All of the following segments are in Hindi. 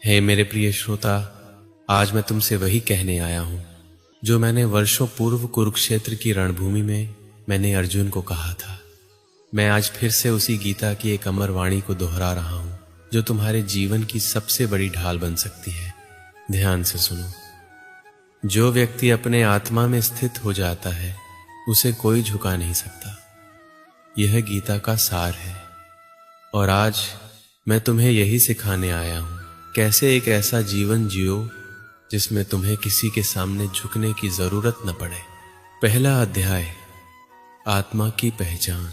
हे मेरे प्रिय श्रोता, आज मैं तुमसे वही कहने आया हूं जो मैंने वर्षों पूर्व कुरुक्षेत्र की रणभूमि में मैंने अर्जुन को कहा था। मैं आज फिर से उसी गीता की एक अमर वाणी को दोहरा रहा हूं जो तुम्हारे जीवन की सबसे बड़ी ढाल बन सकती है। ध्यान से सुनो। जो व्यक्ति अपने आत्मा में स्थित हो जाता है उसे कोई झुका नहीं सकता। यह गीता का सार है और आज मैं तुम्हें यही सिखाने आया हूं कैसे एक ऐसा जीवन जियो जिसमें तुम्हें किसी के सामने झुकने की जरूरत न पड़े। पहला अध्याय, आत्मा की पहचान।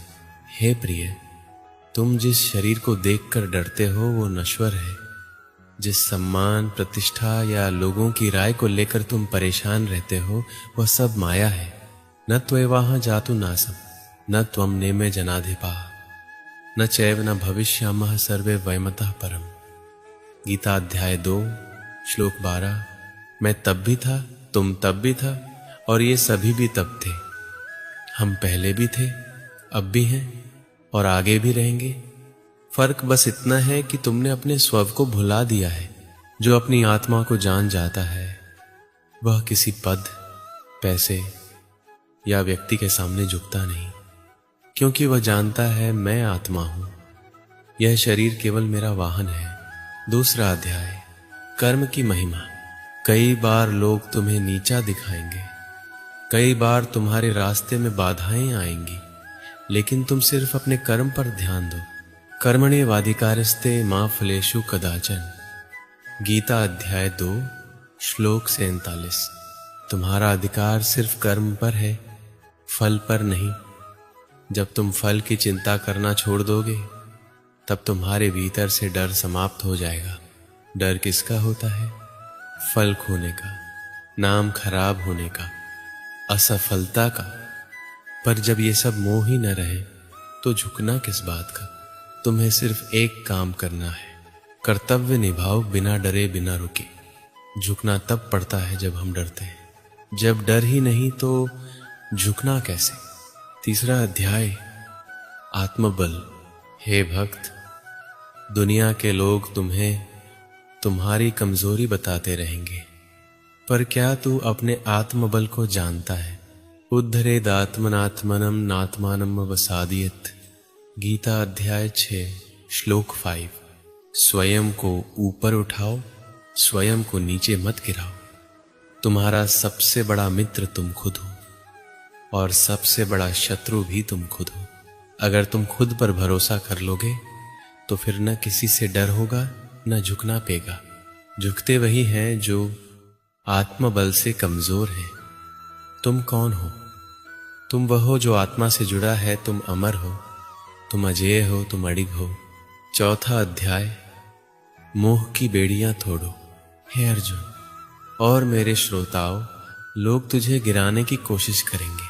हे प्रिय, तुम जिस शरीर को देखकर डरते हो वो नश्वर है। जिस सम्मान, प्रतिष्ठा या लोगों की राय को लेकर तुम परेशान रहते हो वह सब माया है। न त्वेवाह जातु नासम न त्वम नेमे जनाधिपा न चैव न भविष्यामः सर्वे वैमतः परम। गीता अध्याय 2 श्लोक 12। मैं तब भी था, तुम तब भी था और ये सभी भी तब थे। हम पहले भी थे, अब भी हैं और आगे भी रहेंगे। फर्क बस इतना है कि तुमने अपने स्व को भुला दिया है। जो अपनी आत्मा को जान जाता है वह किसी पद, पैसे या व्यक्ति के सामने झुकता नहीं, क्योंकि वह जानता है मैं आत्मा हूं, यह शरीर केवल मेरा वाहन है। दूसरा अध्याय, कर्म की महिमा। कई बार लोग तुम्हें नीचा दिखाएंगे, कई बार तुम्हारे रास्ते में बाधाएं आएंगी, लेकिन तुम सिर्फ अपने कर्म पर ध्यान दो। कर्मण्येवाधिकारस्ते मा फलेषु कदाचन। गीता अध्याय 2 श्लोक 47। तुम्हारा अधिकार सिर्फ कर्म पर है, फल पर नहीं। जब तुम फल की चिंता करना छोड़ दोगे तब तुम्हारे भीतर से डर समाप्त हो जाएगा। डर किसका होता है? फल खोने का, नाम खराब होने का, असफलता का। पर जब ये सब मोह ही न रहे तो झुकना किस बात का? तुम्हें सिर्फ एक काम करना है, कर्तव्य निभाओ बिना डरे बिना रुके। झुकना तब पड़ता है जब हम डरते हैं। जब डर ही नहीं तो झुकना कैसे? तीसरा अध्याय, आत्मबल। हे भक्त, दुनिया के लोग तुम्हें तुम्हारी कमजोरी बताते रहेंगे, पर क्या तू अपने आत्मबल को जानता है? उद्धरेदात्मनात्मनम नात्मानम वसादियत। गीता अध्याय 6 श्लोक 5। स्वयं को ऊपर उठाओ, स्वयं को नीचे मत गिराओ। तुम्हारा सबसे बड़ा मित्र तुम खुद हो और सबसे बड़ा शत्रु भी तुम खुद हो। अगर तुम खुद पर भरोसा कर लोगे तो फिर न किसी से डर होगा न झुकना पेगा। झुकते वही हैं जो आत्मबल से कमजोर हैं। तुम कौन हो? तुम वह हो जो आत्मा से जुड़ा है। तुम अमर हो, तुम अजेय हो, तुम अडिग हो। चौथा अध्याय, मोह की बेड़ियां तोड़ो। हे अर्जुन और मेरे श्रोताओं, लोग तुझे गिराने की कोशिश करेंगे,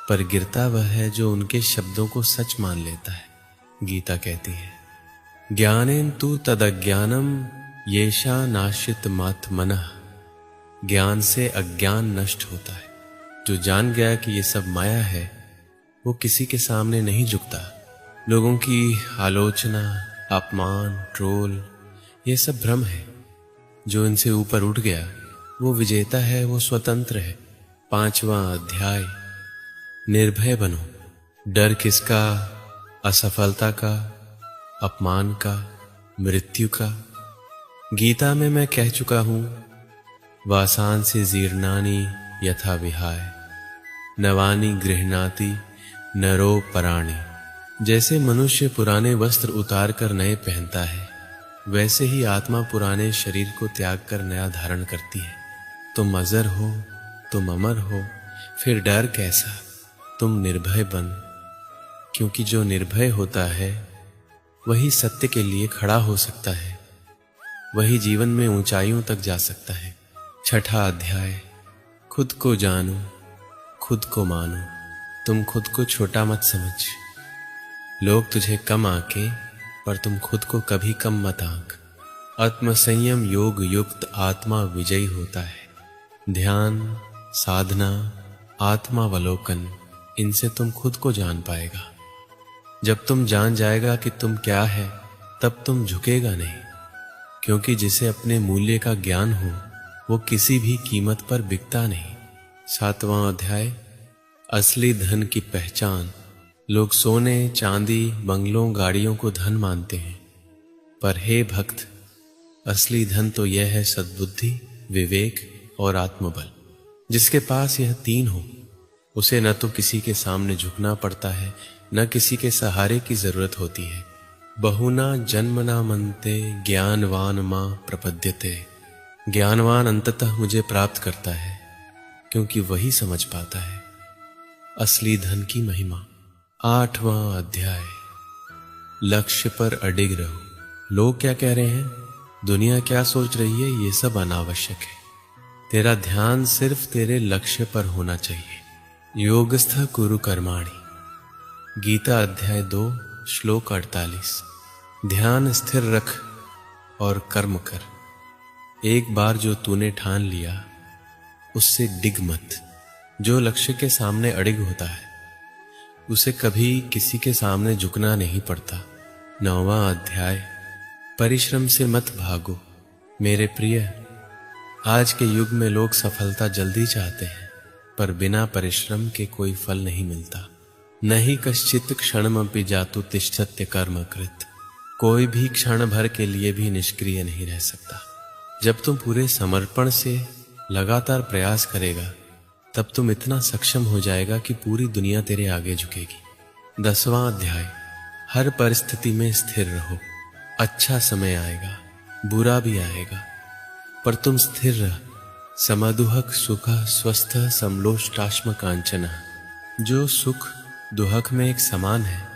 पर गिरता वह है जो उनके शब्दों को सच मान लेता है। गीता कहती है, ज्ञानेन तु तदज्ञानम येषा नाशित मात्मनः। ज्ञान से अज्ञान नष्ट होता है। जो जान गया कि ये सब माया है वो किसी के सामने नहीं झुकता। लोगों की आलोचना, अपमान, ट्रोल, ये सब भ्रम है। जो इनसे ऊपर उठ गया वो विजेता है, वो स्वतंत्र है। पांचवा अध्याय, निर्भय बनो। डर किसका? असफलता का, अपमान का, मृत्यु का? गीता में मैं कह चुका हूं, वासान से जीर्णानि यथा विहाय नवानि गृह्णाति नरो पराणि। जैसे मनुष्य पुराने वस्त्र उतार कर नए पहनता है, वैसे ही आत्मा पुराने शरीर को त्याग कर नया धारण करती है। तुम अजर हो, तुम अमर हो, फिर डर कैसा? तुम निर्भय बन, क्योंकि जो निर्भय होता है वही सत्य के लिए खड़ा हो सकता है, वही जीवन में ऊंचाइयों तक जा सकता है। छठा अध्याय, खुद को जानो, खुद को मानो। तुम खुद को छोटा मत समझ। लोग तुझे कम आंके, पर तुम खुद को कभी कम मत आंक। आत्मसंयम योग युक्त आत्मा विजयी होता है। ध्यान, साधना, आत्मावलोकन, इनसे तुम खुद को जान पाएगा। जब तुम जान जाएगा कि तुम क्या है, तब तुम झुकेगा नहीं। क्योंकि जिसे अपने मूल्य का ज्ञान हो वो किसी भी कीमत पर बिकता नहीं। 7वां अध्याय, असली धन की पहचान। लोग सोने, चांदी, बंगलों, गाड़ियों को धन मानते हैं, पर हे भक्त, असली धन तो यह है सद्बुद्धि, विवेक और आत्मबल। जिसके पास यह तीन हो उसे न तो किसी के सामने झुकना पड़ता है, न किसी के सहारे की जरूरत होती है। बहुना जन्मना मनते ज्ञानवान मां प्रपद्यते। ज्ञानवान अंततः मुझे प्राप्त करता है, क्योंकि वही समझ पाता है असली धन की महिमा। 8वां अध्याय, लक्ष्य पर अडिग रहो। लोग क्या कह रहे हैं, दुनिया क्या सोच रही है, ये सब अनावश्यक है। तेरा ध्यान सिर्फ तेरे लक्ष्य पर होना चाहिए। योगस्थ कुरु कर्माणि। गीता अध्याय 2 श्लोक 48। ध्यान स्थिर रख और कर्म कर। एक बार जो तूने ठान लिया उससे डिग मत। जो लक्ष्य के सामने अडिग होता है उसे कभी किसी के सामने झुकना नहीं पड़ता। 9वां अध्याय, परिश्रम से मत भागो। मेरे प्रिय, आज के युग में लोग सफलता जल्दी चाहते हैं, पर बिना परिश्रम के कोई फल नहीं मिलता। नहीं कश्चित क्षणमपि जातु तिष्ठत्य कर्मकृत। कोई भी क्षण भर के लिए भी निष्क्रिय नहीं रह सकता। जब तुम पूरे समर्पण से लगातार प्रयास करेगा तब तुम इतना सक्षम हो जाएगा कि पूरी दुनिया तेरे आगे झुकेगी। 10वां अध्याय, हर परिस्थिति में स्थिर रहो। अच्छा समय आएगा, बुरा भी आएगा, पर तुम स्थिर रह। समदुहक सुख स्वस्थ समलोष्टाश्म कांचन। जो सुख दुहक में एक समान है,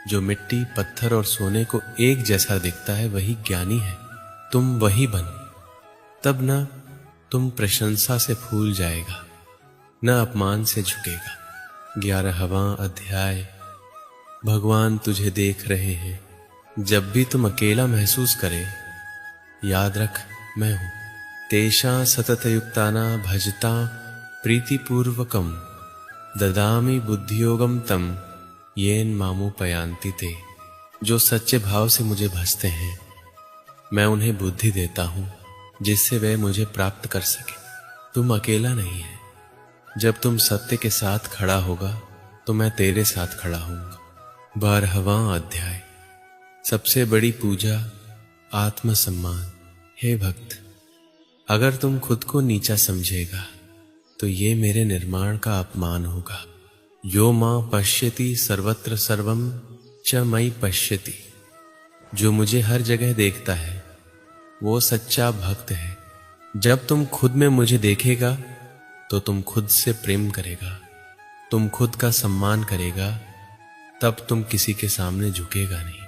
जो मिट्टी, पत्थर और सोने को एक जैसा दिखता है, वही ज्ञानी है। तुम वही बन, तब न तुम प्रशंसा से फूल जाएगा, न अपमान से झुकेगा। 11वां अध्याय, भगवान तुझे देख रहे हैं। जब भी तुम अकेला महसूस करे, याद रख मैं हूं। तेषा सततयुक्ताना भजता प्रीतिपूर्वकम ददामि बुद्धियोगम तम येन मामुपयान्ति ते। जो सच्चे भाव से मुझे भजते हैं मैं उन्हें बुद्धि देता हूं, जिससे वे मुझे प्राप्त कर सके। तुम अकेला नहीं है। जब तुम सत्य के साथ खड़ा होगा तो मैं तेरे साथ खड़ा होऊंगा। 12वां अध्याय, सबसे बड़ी पूजा आत्मसम्मान। हे भक्त, अगर तुम खुद को नीचा समझेगा तो ये मेरे निर्माण का अपमान होगा। यो मां पश्यति सर्वत्र सर्वम च मयि पश्यति। जो मुझे हर जगह देखता है वो सच्चा भक्त है। जब तुम खुद में मुझे देखेगा तो तुम खुद से प्रेम करेगा, तुम खुद का सम्मान करेगा, तब तुम किसी के सामने झुकेगा नहीं।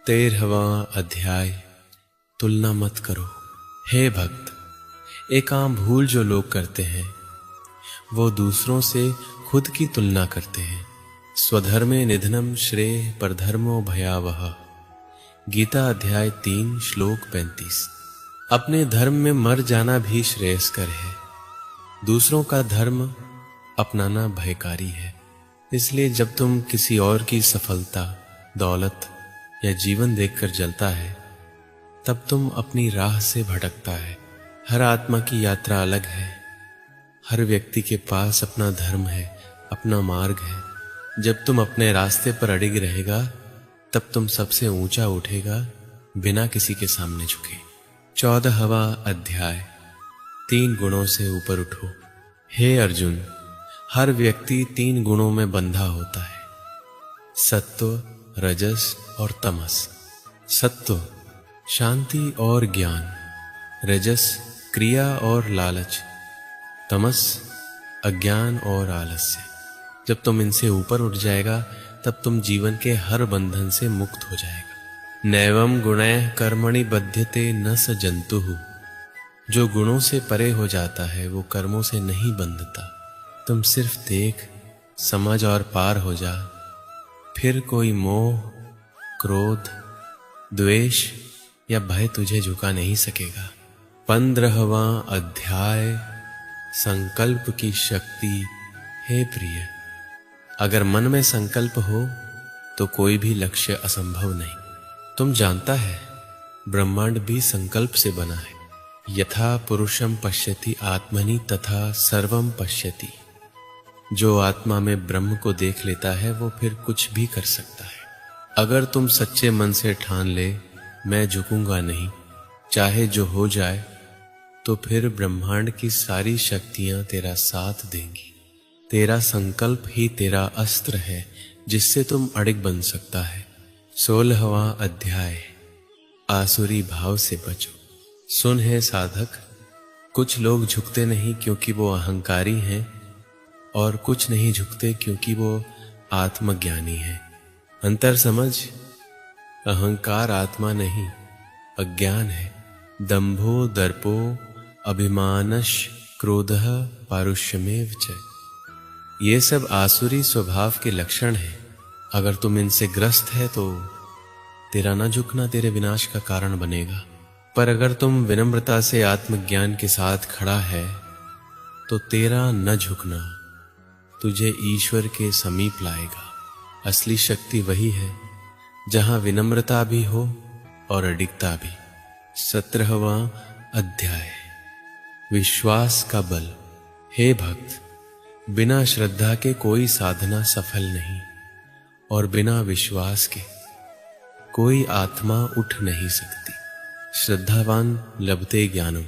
13वां अध्याय, तुलना मत करो। हे भक्त, एक आम भूल जो लोग करते हैं वो दूसरों से खुद की तुलना करते हैं। स्वधर्मे निधनम श्रेय परधर्मो भयावह। गीता अध्याय 3 श्लोक 35। अपने धर्म में मर जाना भी श्रेयस्कर है। दूसरों का धर्म अपनाना भयकारी है। इसलिए जब तुम किसी और की सफलता, दौलत या जीवन देखकर जलता है तब तुम अपनी राह से भटकता है। हर आत्मा की यात्रा अलग है। हर व्यक्ति के पास अपना धर्म है, अपना मार्ग है। जब तुम अपने रास्ते पर अडिग रहेगा तब तुम सबसे ऊंचा उठेगा, बिना किसी के सामने झुके। 14वां अध्याय, 3 गुणों से ऊपर उठो। हे अर्जुन, हर व्यक्ति 3 गुणों में बंधा होता है, सत्व, रजस और तमस। सत्व शांति और ज्ञान, रजस क्रिया और लालच, तमस अज्ञान और आलस्य। जब तुम इनसे ऊपर उठ जाएगा तब तुम जीवन के हर बंधन से मुक्त हो जाएगा। नैवम गुणैः कर्मणि बध्यते न स जन्तुः। जो गुणों से परे हो जाता है वो कर्मों से नहीं बंधता। तुम सिर्फ देख, समझ और पार हो जा, फिर कोई मोह, क्रोध, द्वेष या भय तुझे झुका नहीं सकेगा। 15वां अध्याय, संकल्प की शक्ति। हे प्रिय, अगर मन में संकल्प हो तो कोई भी लक्ष्य असंभव नहीं। तुम जानता है ब्रह्मांड भी संकल्प से बना है। यथा पुरुषम पश्यति आत्मनि तथा सर्वम पश्यति। जो आत्मा में ब्रह्म को देख लेता है वो फिर कुछ भी कर सकता है। अगर तुम सच्चे मन से ठान ले मैं झुकूंगा नहीं, चाहे जो हो जाए, तो फिर ब्रह्मांड की सारी शक्तियां तेरा साथ देंगी। तेरा संकल्प ही तेरा अस्त्र है जिससे तुम अड़िग बन सकता है। 16वां अध्याय। आसुरी भाव से बचो। सुन है साधक, कुछ लोग झुकते नहीं क्योंकि वो अहंकारी हैं और कुछ नहीं झुकते क्योंकि वो आत्मज्ञानी हैं। अंतर समझ, अहंकार आत्मा नहीं अज्ञान है। दंभो दर्पो अभिमानश क्रोधः पारुष्यमेव च। ये सब आसुरी स्वभाव के लक्षण हैं। अगर तुम इनसे ग्रस्त है तो तेरा न झुकना तेरे विनाश का कारण बनेगा। पर अगर तुम विनम्रता से आत्मज्ञान के साथ खड़ा है तो तेरा न झुकना तुझे ईश्वर के समीप लाएगा। असली शक्ति वही है जहां विनम्रता भी हो और अडिगता भी। 17वां अध्याय। विश्वास का बल। हे भक्त, बिना श्रद्धा के कोई साधना सफल नहीं और बिना विश्वास के कोई आत्मा उठ नहीं सकती। श्रद्धावान लभते ज्ञानम।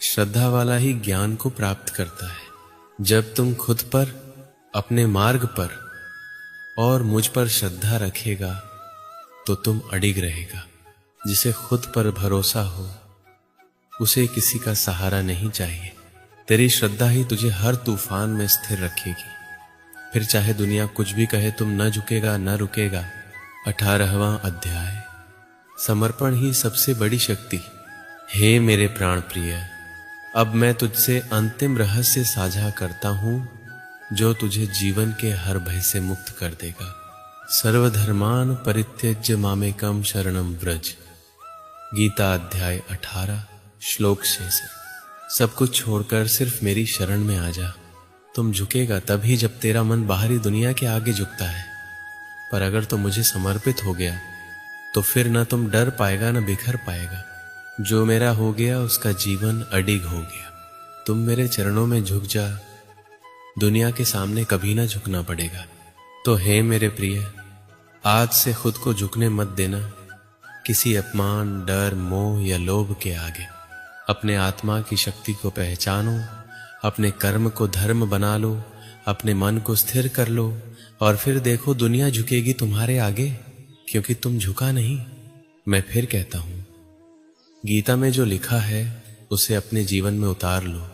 श्रद्धा वाला ही ज्ञान को प्राप्त करता है। जब तुम खुद पर, अपने मार्ग पर और मुझ पर श्रद्धा रखेगा तो तुम अडिग रहेगा। जिसे खुद पर भरोसा हो उसे किसी का सहारा नहीं चाहिए। तेरी श्रद्धा ही तुझे हर तूफान में स्थिर रखेगी। फिर चाहे दुनिया कुछ भी कहे तुम न झुकेगा न रुकेगा। 18वां अध्याय। समर्पण ही सबसे बड़ी शक्ति। हे मेरे प्राण प्रिय, अब मैं तुझसे अंतिम रहस्य साझा करता हूं जो तुझे जीवन के हर भय से मुक्त कर देगा। सर्वधर्मान परित्यज्य मामेकम शरणम व्रज। गीता अध्याय 18 श्लोक 6। सब कुछ छोड़कर सिर्फ मेरी शरण में आ जा। तुम झुकेगा तभी जब तेरा मन बाहरी दुनिया के आगे झुकता है। पर अगर तुम मुझे समर्पित हो गया तो फिर न तुम डर पाएगा न बिखर पाएगा। जो मेरा हो गया उसका जीवन अडिग हो गया। तुम मेरे चरणों में झुक जा, दुनिया के सामने कभी ना झुकना पड़ेगा। तो हे मेरे प्रिय, आज से खुद को झुकने मत देना किसी अपमान, डर, मोह या लोभ के आगे। अपने आत्मा की शक्ति को पहचानो, अपने कर्म को धर्म बना लो, अपने मन को स्थिर कर लो और फिर देखो दुनिया झुकेगी तुम्हारे आगे, क्योंकि तुम झुका नहीं। मैं फिर कहता हूं, गीता में जो लिखा है उसे अपने जीवन में उतार लो,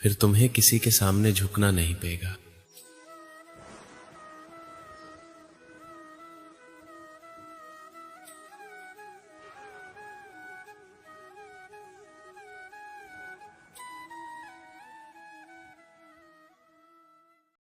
फिर तुम्हें किसी के सामने झुकना नहीं पड़ेगा।